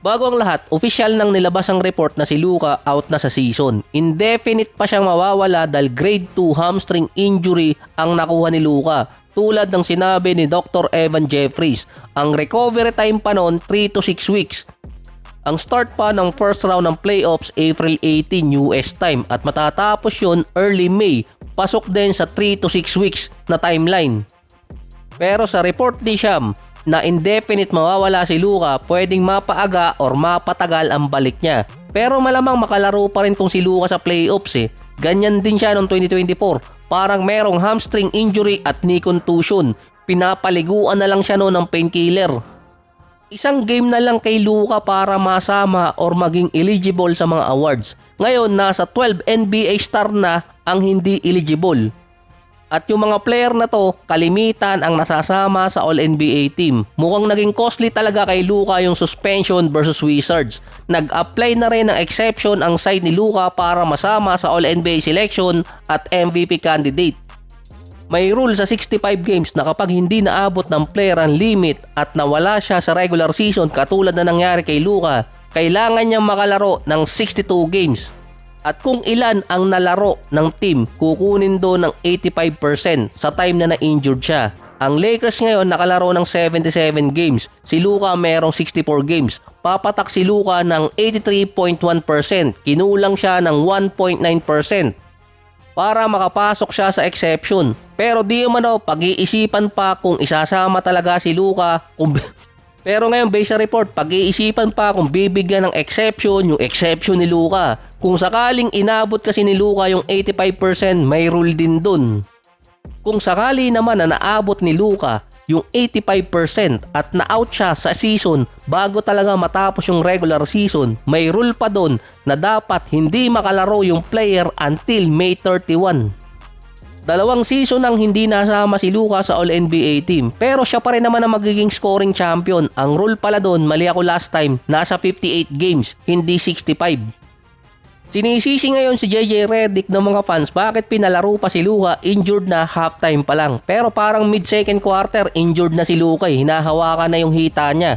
Bago ang lahat, opisyal nang nilabas ang report na si Luka out na sa season. Indefinite pa siyang mawawala dahil grade 2 hamstring injury ang nakuha ni Luka. Tulad ng sinabi ni Dr. Evan Jeffries, ang recovery time pa noon 3 to 6 weeks. Ang start pa ng first round ng playoffs April 18 US time at matatapos yun early May. Pasok din sa 3 to 6 weeks na timeline. Pero sa report ni Sham, na indefinite mawawala si Luka, pwedeng mapaaga or mapatagal ang balik niya. Pero malamang makalaro pa rin tong si Luka sa playoffs eh. Ganyan din siya noong 2024. Parang merong hamstring injury at knee contusion. Pinapaliguan na lang siya noon ng painkiller. Isang game na lang kay Luka para masama or maging eligible sa mga awards. Ngayon, nasa 12 NBA star na ang hindi eligible. At yung mga player na to, kalimitan ang nasasama sa All-NBA team. Mukhang naging costly talaga kay Luka yung suspension versus Wizards. Nag-apply na rin ng exception ang side ni Luka para masama sa All-NBA selection at MVP candidate. May rule sa 65 games na kapag hindi naabot ng player ang limit at nawala siya sa regular season katulad na nangyari kay Luka, kailangan niyang makalaro ng 62 games. At kung ilan ang nalaro ng team, kukunin doon ng 85% sa time na na-injured siya. Ang Lakers ngayon nakalaro ng 77 games. Si Luka merong 64 games. Papatak si Luka ng 83.1%. Kinulang siya ng 1.9% para makapasok siya sa exception. Pero di umano pag-iisipan pa kung isasama talaga si Luka. Pero ngayon based sa report, pag-iisipan pa kung bibigyan ng exception yung exception ni Luka. Kung sakaling inabot kasi ni Luka yung 85%, may rule din dun. Kung sakali naman na naabot ni Luka yung 85% at na-out siya sa season bago talaga matapos yung regular season, may rule pa dun na dapat hindi makalaro yung player until May 31. 2 season nang hindi nasama si Luka sa All-NBA team, pero siya pa rin naman ang magiging scoring champion. Ang rule pala doon, mali ako last time, nasa 58 games, hindi 65. Sinisisi ngayon si JJ Redick ng mga fans bakit pinalaro pa si Luka, injured na halftime pa lang. Pero parang mid-second quarter, injured na si Luka eh, hinahawakan na yung hita niya.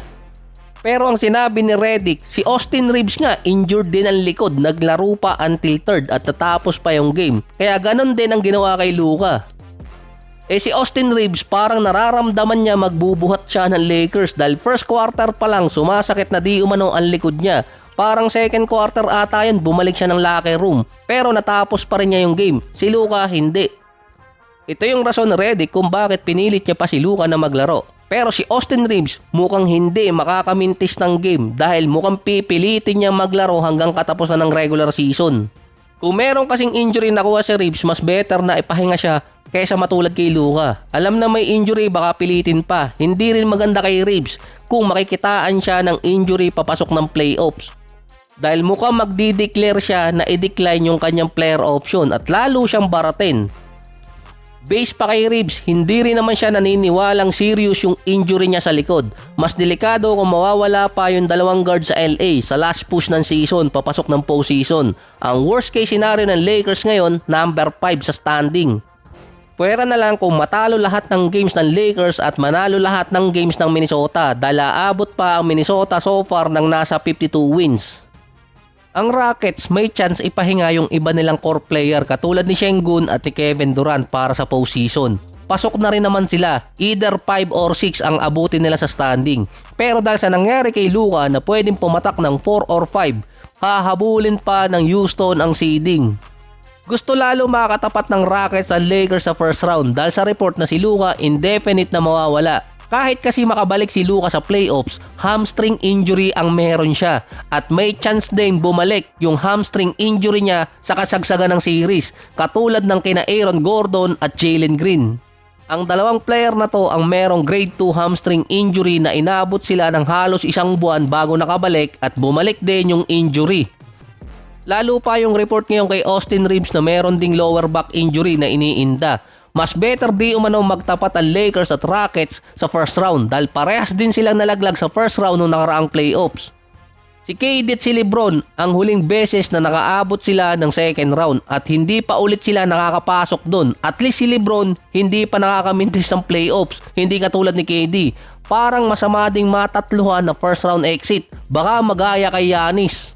Pero ang sinabi ni Redick, si Austin Reeves nga injured din ang likod, naglaro pa until third at natapos pa yung game. Kaya ganon din ang ginawa kay Luka. Si Austin Reeves parang nararamdaman niya magbubuhat siya ng Lakers dahil first quarter pa lang sumasakit na di umano ang likod niya. Parang second quarter ata yun, bumalik siya ng locker room. Pero natapos pa rin niya yung game. Si Luka hindi. Ito yung rason ni Redick kung bakit pinilit niya pa si Luka na maglaro. Pero si Austin Reeves mukhang hindi makakamintis ng game dahil mukhang pipilitin niya maglaro hanggang katapusan ng regular season. Kung meron kasing injury nakuha si Reeves, mas better na ipahinga siya kaysa matulad kay Luka. Alam na may injury, baka pilitin pa. Hindi rin maganda kay Reeves kung makikitaan siya ng injury papasok ng playoffs. Dahil mukhang magdi-declare siya na i-decline yung kanyang player option at lalo siyang baratin. Base pa kay Reeves, hindi rin naman siya naniniwalang serious yung injury niya sa likod. Mas delikado kung mawawala pa yung dalawang guard sa LA sa last push ng season papasok ng postseason. Ang worst case scenario ng Lakers ngayon, number 5 sa standing. Pwera na lang kung matalo lahat ng games ng Lakers at manalo lahat ng games ng Minnesota dahil aabot pa ang Minnesota so far ng nasa 52 wins. Ang Rockets may chance ipahinga yung iba nilang core player katulad ni Sengun at ni Kevin Durant para sa postseason. Pasok na rin naman sila, either 5 or 6 ang abutin nila sa standing. Pero dahil sa nangyari kay Luka na pwedeng pumatak ng 4 or 5, hahabulin pa ng Houston ang seeding. Gusto lalo makakatapat ng Rockets ang Lakers sa first round dahil sa report na si Luka indefinite na mawawala. Kahit kasi makabalik si Luka sa playoffs, hamstring injury ang meron siya at may chance din bumalik yung hamstring injury niya sa kasagsagan ng series katulad ng kina Aaron Gordon at Jalen Green. Ang dalawang player na to ang merong grade 2 hamstring injury na inabot sila ng halos 1 buwan bago nakabalik at bumalik din yung injury. Lalo pa yung report ngayon kay Austin Reeves na meron ding lower back injury na iniinda. Mas better di umano magtapat ang Lakers at Rockets sa first round dahil parehas din silang nalaglag sa first round nung nakaraang playoffs. Si KD at si Lebron ang huling beses na nakaabot sila ng second round at hindi pa ulit sila nakakapasok doon. At least si Lebron hindi pa nakakamintis ng playoffs, hindi katulad ni KD. Parang masama ding matatluhan na first round exit. Baka magaya kay Giannis.